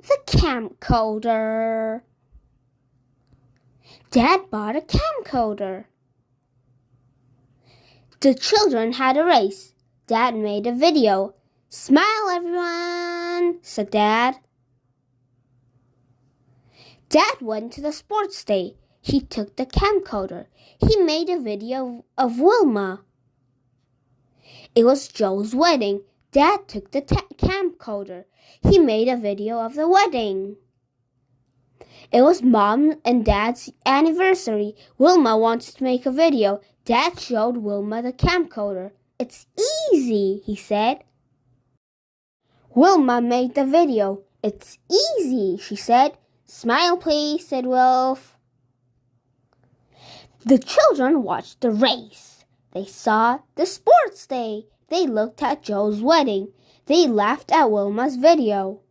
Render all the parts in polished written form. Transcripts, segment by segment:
The camcorder. Dad bought a camcorder. The children had a race. Dad made a video. "Smile, everyone," said Dad. Dad went to the sports day. He took the camcorder. He made a video of Wilma. It was Joe's wedding. Dad took the camcorder. He made a video of the wedding. It was Mom and Dad's anniversary. Wilma wanted to make a video. Dad showed Wilma the camcorder. "It's easy," he said. Wilma made the video. "It's easy," she said. "Smile, please," said Wilf. The children watched the race. They saw the sports day. They looked at Joe's wedding. They laughed at Wilma's video.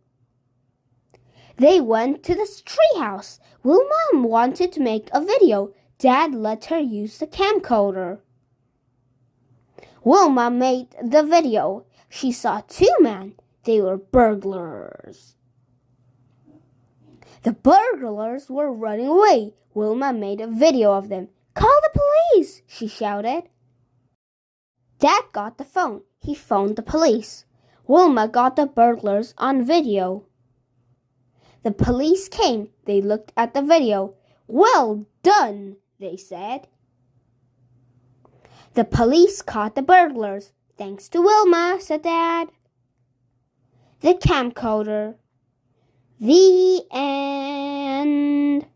They went to the treehouse. Wilma wanted to make a video. Dad let her use the camcorder. Wilma made the video. She saw two men. They were burglars. The burglars were running away. Wilma made a video of them. "Call the police," she shouted. Dad got the phone. He phoned the police. Wilma got the burglars on video. The police came. They looked at the video. "Well done," they said. The police caught the burglars. "Thanks to Wilma," said Dad. The camcorder. The end.